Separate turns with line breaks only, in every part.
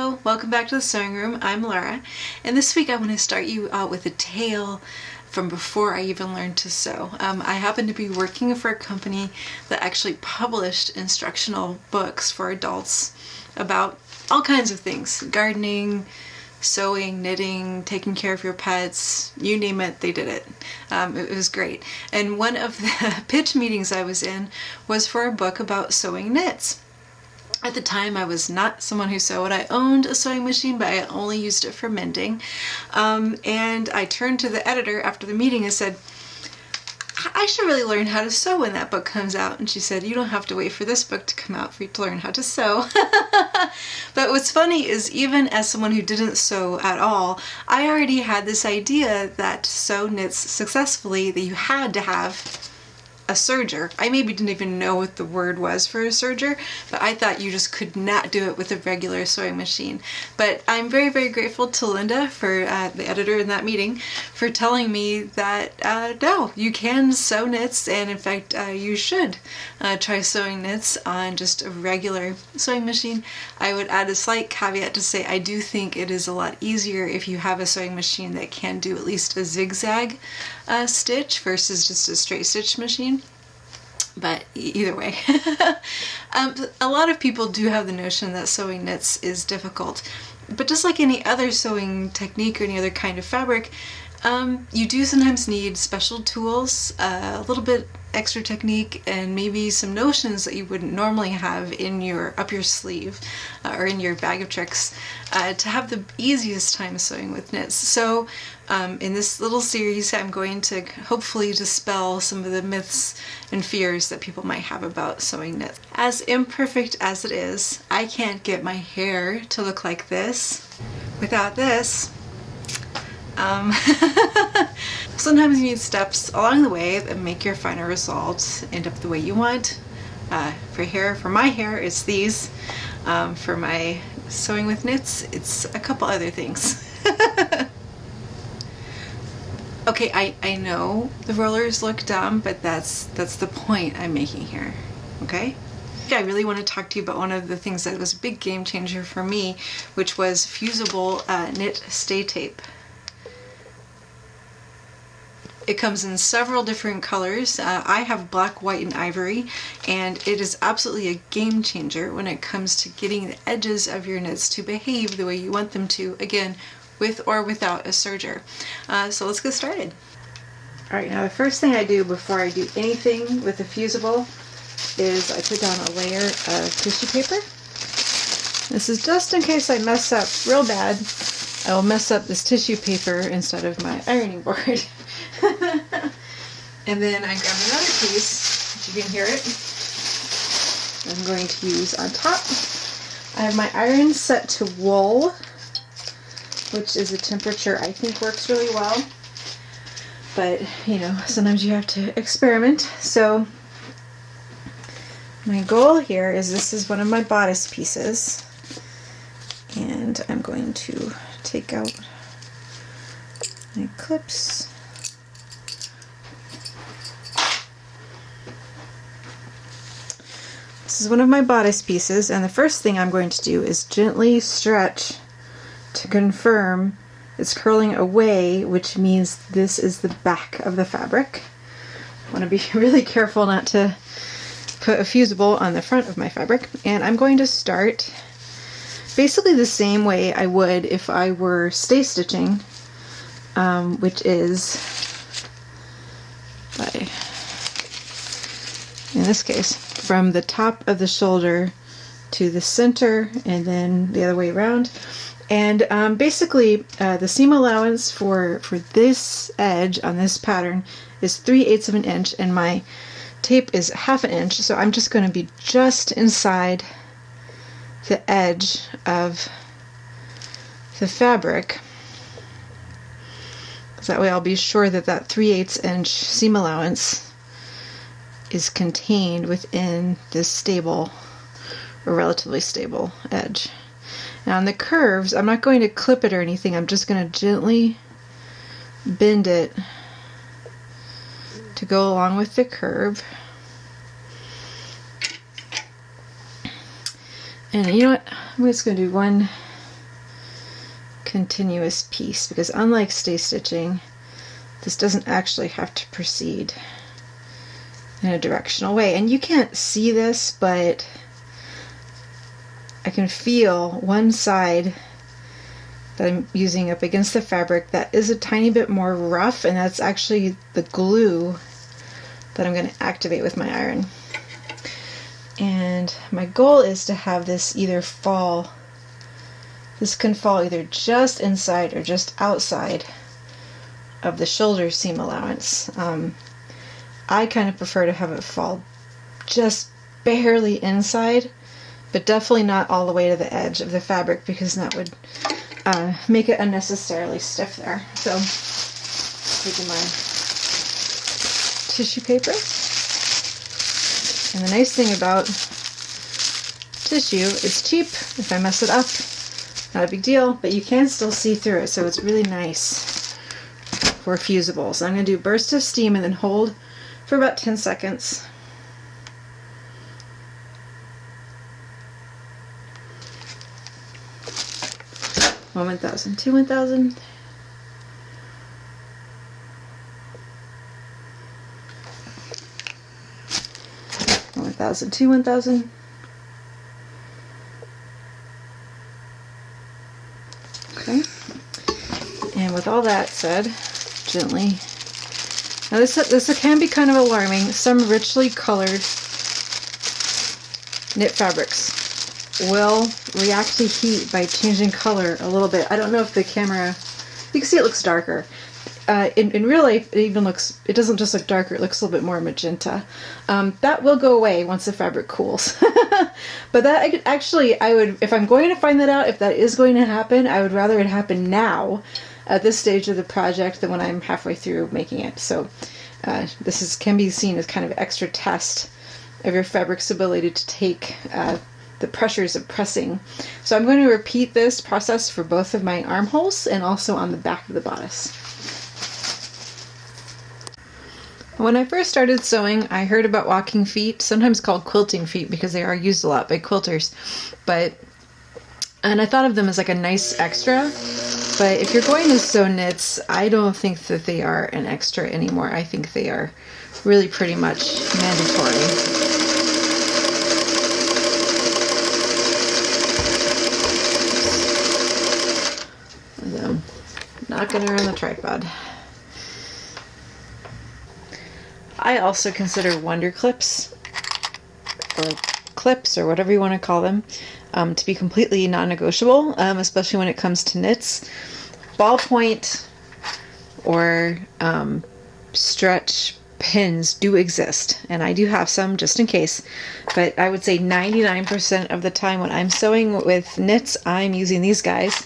Hello, welcome back to the sewing room. I'm Laura, and this week I want to start you out with a tale from before I even learned to sew. I happen to be working for a company that actually published instructional books for adults about all kinds of things: gardening, sewing, knitting, taking care of your pets, you name it, they did it. It was great. And one of the pitch meetings I was in was for a book about sewing knits. At the time, I was not someone who sewed. I owned a sewing machine, but I only used it for mending. And I turned to the editor after the meeting and said, I should really learn how to sew when that book comes out. And she said, you don't have to wait for this book to come out for you to learn how to sew. But what's funny is, even as someone who didn't sew at all, I already had this idea that to sew knits successfully, that you had to have a serger. I maybe didn't even know what the word was for a serger, but I thought you just could not do it with a regular sewing machine. But I'm very, very grateful to Linda, for the editor in that meeting, for telling me that no, you can sew knits, and in fact you should try sewing knits on just a regular sewing machine. I would add a slight caveat to say I do think it is a lot easier if you have a sewing machine that can do at least a zigzag stitch versus just a straight stitch machine. But either way, a lot of people do have the notion that sewing knits is difficult. But just like any other sewing technique or any other kind of fabric, you do sometimes need special tools, a little bit extra technique, and maybe some notions that you wouldn't normally have in your up your sleeve or in your bag of tricks to have the easiest time sewing with knits. So in this little series, I'm going to hopefully dispel some of the myths and fears that people might have about sewing knits. As imperfect as it is, I can't get my hair to look like this without this. Sometimes you need steps along the way that make your final results end up the way you want. For my hair, it's these. For my sewing with knits, it's a couple other things. Okay, I know the rollers look dumb, but that's the point I'm making here, okay? I really want to talk to you about one of the things that was a big game changer for me, which was Fusible Knit Stay Tape. It comes in several different colors. I have black, white, and ivory, and it is absolutely a game changer when it comes to getting the edges of your knits to behave the way you want them to, again, with or without a serger. So let's get started. Alright, now the first thing I do before I do anything with the Fusible is I put down a layer of tissue paper. This is just in case I mess up real bad. I will mess up this tissue paper instead of my ironing board. And then I grab another piece, you can hear it, I'm going to use on top. I have my iron set to wool, which is a temperature I think works really well, but you know, sometimes you have to experiment. So my goal here is, this is one of my bodice pieces, and I'm going to take out my clips. This is one of my bodice pieces, and the first thing I'm going to do is gently stretch to confirm it's curling away, which means this is the back of the fabric. I want to be really careful not to put a fusible on the front of my fabric, and I'm going to start basically the same way I would if I were stay stitching, which is by, in this case, from the top of the shoulder to the center and then the other way around. And basically the seam allowance for this edge on this pattern is 3/8 of an inch, and my tape is 1/2 inch, so I'm just going to be just inside the edge of the fabric. So that way I'll be sure that that 3/8 inch seam allowance is contained within this stable or relatively stable edge. Now on the curves, I'm not going to clip it or anything, I'm just going to gently bend it to go along with the curve. And you know what, I'm just going to do one continuous piece, because unlike stay stitching, this doesn't actually have to proceed in a directional way. And you can't see this, but I can feel one side that I'm using up against the fabric that is a tiny bit more rough, and that's actually the glue that I'm going to activate with my iron. And my goal is to have this either fall, this can fall either just inside or just outside of the shoulder seam allowance. I kind of prefer to have it fall just barely inside, but definitely not all the way to the edge of the fabric, because that would make it unnecessarily stiff there. So, taking my tissue paper. And the nice thing about tissue, it's cheap. If I mess it up, not a big deal, but you can still see through it, so it's really nice for fusible. So I'm going to do burst of steam and then hold for about 10 seconds. One 1,000, two 1,000. One 1,000, two 1,000. Okay. And with all that said, gently. Now this can be kind of alarming. Some richly colored knit fabrics will react to heat by changing color a little bit. I don't know if the camera, you can see it looks darker. In real life, it doesn't just look darker, it looks a little bit more magenta. That will go away once the fabric cools. But that I would, if I'm going to find that out, if that is going to happen, I would rather it happen now at this stage of the project than when I'm halfway through making it. So this can be seen as kind of extra test of your fabric's ability to take the pressures of pressing. So I'm going to repeat this process for both of my armholes and also on the back of the bodice. When I first started sewing, I heard about walking feet, sometimes called quilting feet because they are used a lot by quilters, and I thought of them as like a nice extra, but if you're going to sew knits, I don't think that they are an extra anymore. I think they are really pretty much mandatory. Knocking around the tripod. I also consider wonder clips, or clips, or whatever you want to call them, to be completely non-negotiable, especially when it comes to knits. Ballpoint or stretch pins do exist, and I do have some just in case, but I would say 99% of the time when I'm sewing with knits, I'm using these guys,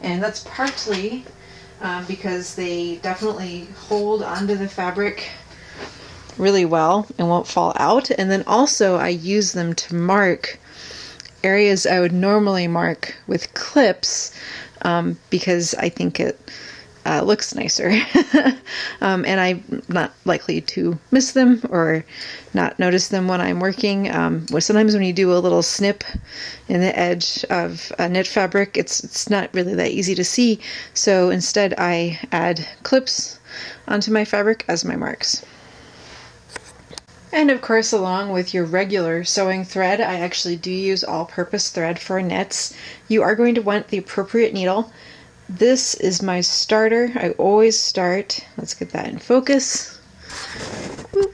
and that's partly because they definitely hold onto the fabric really well and won't fall out, and then also I use them to mark areas I would normally mark with clips because I think it looks nicer. And I'm not likely to miss them or not notice them when I'm working. Sometimes when you do a little snip in the edge of a knit fabric, it's not really that easy to see. So instead I add clips onto my fabric as my marks. And of course, along with your regular sewing thread, I actually do use all-purpose thread for knits. You are going to want the appropriate needle. This is my starter. I always start, let's get that in focus. Boop.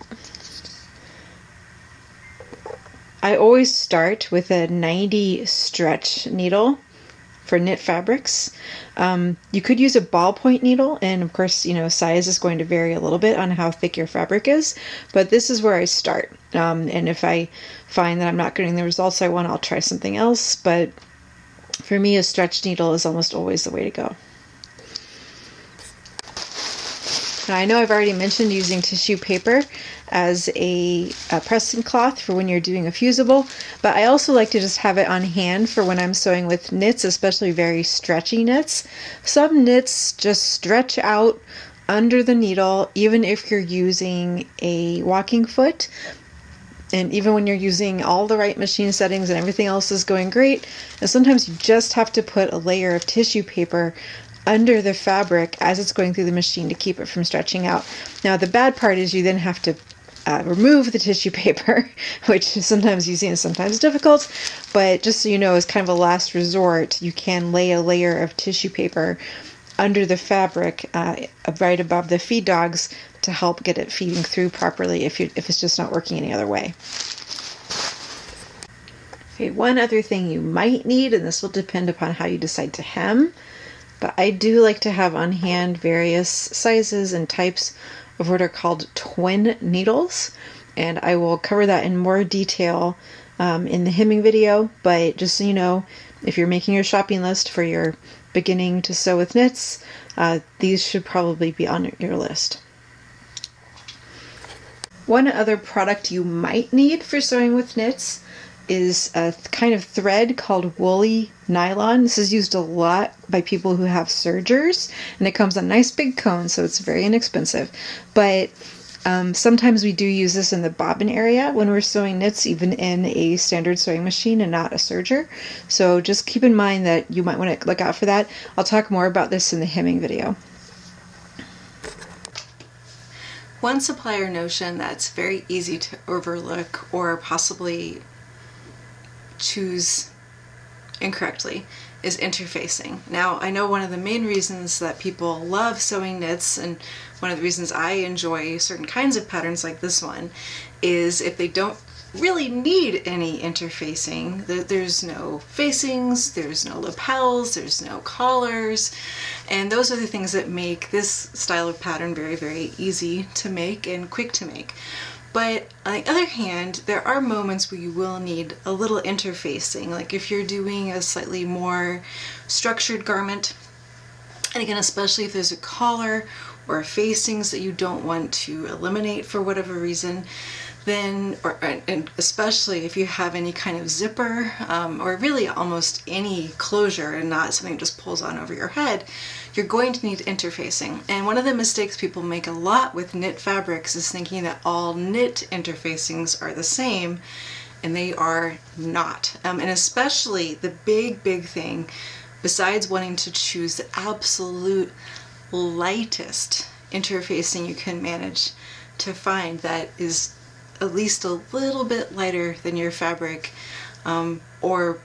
I always start with a 90 stretch needle for knit fabrics. You could use a ballpoint needle, and of course, size is going to vary a little bit on how thick your fabric is, but this is where I start. And if I find that I'm not getting the results I want, I'll try something else, but for me, a stretch needle is almost always the way to go. Now, I know I've already mentioned using tissue paper as a pressing cloth for when you're doing a fusible, but I also like to just have it on hand for when I'm sewing with knits, especially very stretchy knits. Some knits just stretch out under the needle, even if you're using a walking foot. And even when you're using all the right machine settings and everything else is going great, and sometimes you just have to put a layer of tissue paper under the fabric as it's going through the machine to keep it from stretching out. Now the bad part is you then have to remove the tissue paper, which is sometimes easy and sometimes difficult, but just so you know, as kind of a last resort, you can lay a layer of tissue paper under the fabric right above the feed dogs to help get it feeding through properly if it's just not working any other way. Okay, one other thing you might need, and this will depend upon how you decide to hem, but I do like to have on hand various sizes and types of what are called twin needles, and I will cover that in more detail in the hemming video, but just so you know, if you're making your shopping list for your beginning to sew with knits, these should probably be on your list. One other product you might need for sewing with knits is a kind of thread called woolly nylon. This is used a lot by people who have sergers, and it comes in a nice big cone, so it's very inexpensive. But sometimes we do use this in the bobbin area when we're sewing knits, even in a standard sewing machine and not a serger. So just keep in mind that you might want to look out for that. I'll talk more about this in the hemming video. One supplier notion that's very easy to overlook or possibly choose incorrectly is interfacing. Now, I know one of the main reasons that people love sewing knits, and one of the reasons I enjoy certain kinds of patterns like this one, is if they don't really need any interfacing. There's no facings, there's no lapels, there's no collars, and those are the things that make this style of pattern very, very easy to make and quick to make. But on the other hand, there are moments where you will need a little interfacing, like if you're doing a slightly more structured garment, and again, especially if there's a collar or facings that you don't want to eliminate for whatever reason, then, and especially if you have any kind of zipper or really almost any closure and not something that just pulls on over your head, you're going to need interfacing. And one of the mistakes people make a lot with knit fabrics is thinking that all knit interfacings are the same, and they are not. And especially the big thing, besides wanting to choose the absolute lightest interfacing you can manage to find that is at least a little bit lighter than your fabric, or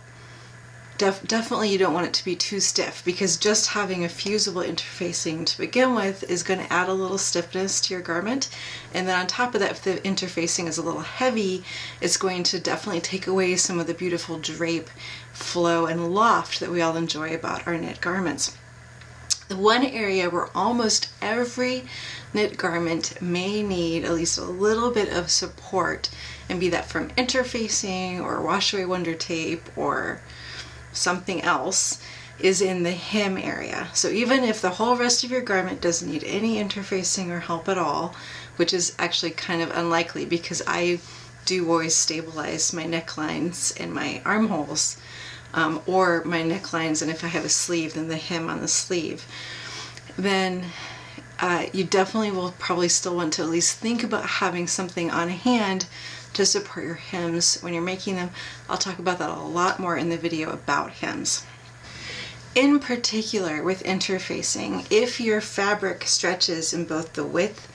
definitely you don't want it to be too stiff, because just having a fusible interfacing to begin with is going to add a little stiffness to your garment, and then on top of that, if the interfacing is a little heavy, it's going to definitely take away some of the beautiful drape, flow, and loft that we all enjoy about our knit garments. The one area where almost every knit garment may need at least a little bit of support, and be that from interfacing or wash away wonder tape or something else, is in the hem area. So even if the whole rest of your garment doesn't need any interfacing or help at all, which is actually kind of unlikely because I do always stabilize my necklines and my armholes, or my necklines, and if I have a sleeve, then the hem on the sleeve, then you definitely will probably still want to at least think about having something on hand to support your hems when you're making them. I'll talk about that a lot more in the video about hems. In particular with interfacing, if your fabric stretches in both the width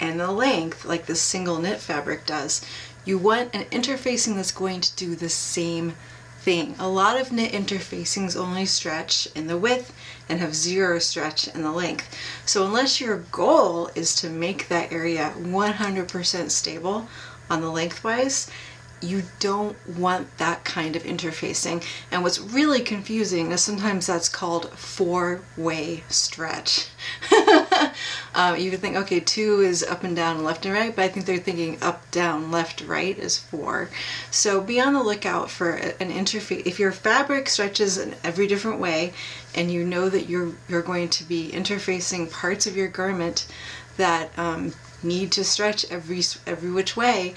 and the length, like this single knit fabric does, you want an interfacing that's going to do the same thing. A lot of knit interfacings only stretch in the width and have zero stretch in the length. So unless your goal is to make that area 100% stable on the lengthwise, you don't want that kind of interfacing. And what's really confusing is sometimes that's called four-way stretch. You could think, okay, 2 is up and down, left and right, but I think they're thinking up, down, left, right is 4. So be on the lookout for an interface. If your fabric stretches in every different way, and you know that you're going to be interfacing parts of your garment that need to stretch every which way,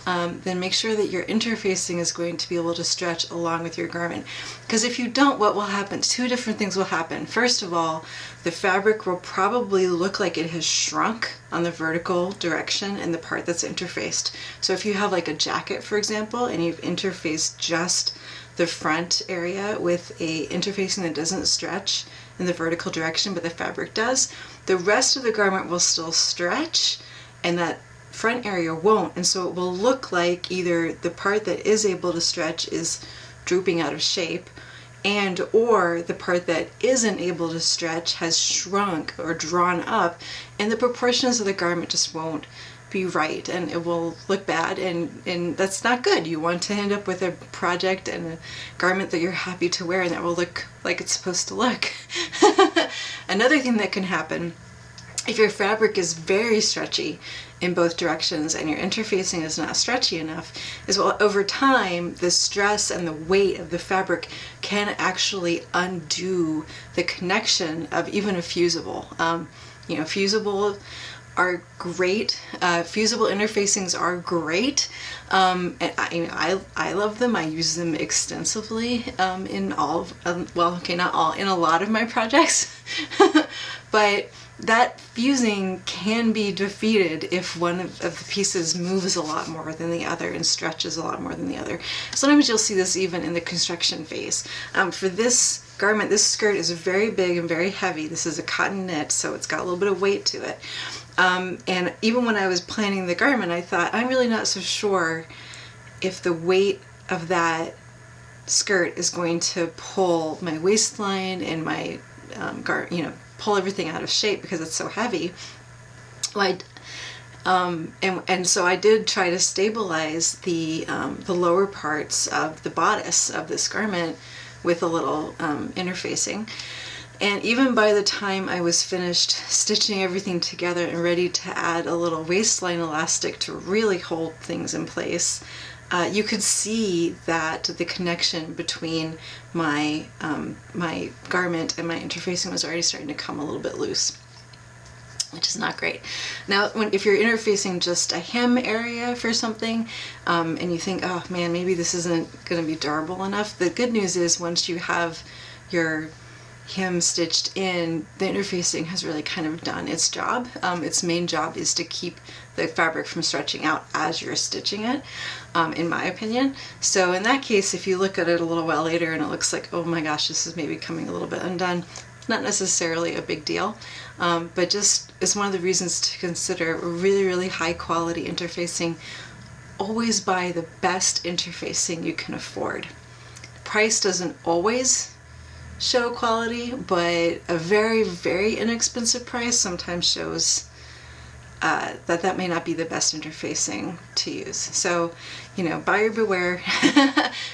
then make sure that your interfacing is going to be able to stretch along with your garment. Because if you don't, what will happen? Two different things will happen. First of all, the fabric will probably look like it has shrunk on the vertical direction in the part that's interfaced. So if you have like a jacket, for example, and you've interfaced just the front area with a interfacing that doesn't stretch in the vertical direction, but the fabric does, the rest of the garment will still stretch and that front area won't, and so it will look like either the part that is able to stretch is drooping out of shape, and or the part that isn't able to stretch has shrunk or drawn up, and the proportions of the garment just won't be right, and it will look bad, and that's not good. You want to end up with a project and a garment that you're happy to wear and that will look like it's supposed to look. Another thing that can happen if your fabric is very stretchy in both directions and your interfacing is not stretchy enough, is well, over time the stress and the weight of the fabric can actually undo the connection of even a fusible. Fusible are great. Fusible interfacings are great. And I love them. I use them extensively in all of, not all, in a lot of my projects. But that fusing can be defeated if one of the pieces moves a lot more than the other and stretches a lot more than the other. Sometimes you'll see this even in the construction phase. For this garment, this skirt is very big and very heavy. This is a cotton knit, so it's got a little bit of weight to it. And even when I was planning the garment, I thought, I'm really not so sure if the weight of that skirt is going to pull my waistline and my pull everything out of shape because it's so heavy. And so I did try to stabilize the lower parts of the bodice of this garment with a little interfacing. And even by the time I was finished stitching everything together and ready to add a little waistline elastic to really hold things in place, you could see that the connection between my my garment and my interfacing was already starting to come a little bit loose, which is not great. Now, if you're interfacing just a hem area for something, and you think, oh man, maybe this isn't going to be durable enough, the good news is once you have your hem stitched in, the interfacing has really kind of done its job. Its main job is to keep the fabric from stretching out as you're stitching it, in my opinion. So in that case, if you look at it a little while later and it looks like, oh my gosh, this is maybe coming a little bit undone, not necessarily a big deal, but just it's one of the reasons to consider really, really high quality interfacing. Always buy the best interfacing you can afford. Price doesn't always show quality, but a very, very inexpensive price sometimes shows that may not be the best interfacing to use. So, buyer beware.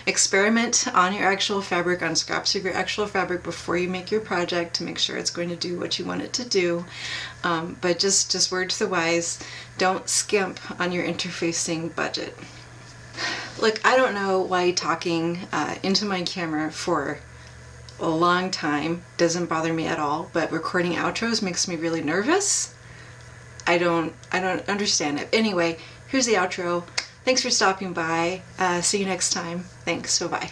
Experiment on your actual fabric, on scraps of your actual fabric before you make your project to make sure it's going to do what you want it to do. But just word to the wise, don't skimp on your interfacing budget. Look, I don't know why talking into my camera for a long time doesn't bother me at all, but recording outros makes me really nervous. I don't understand it. Anyway, here's the outro. Thanks for stopping by. See you next time. Thanks. Bye-bye.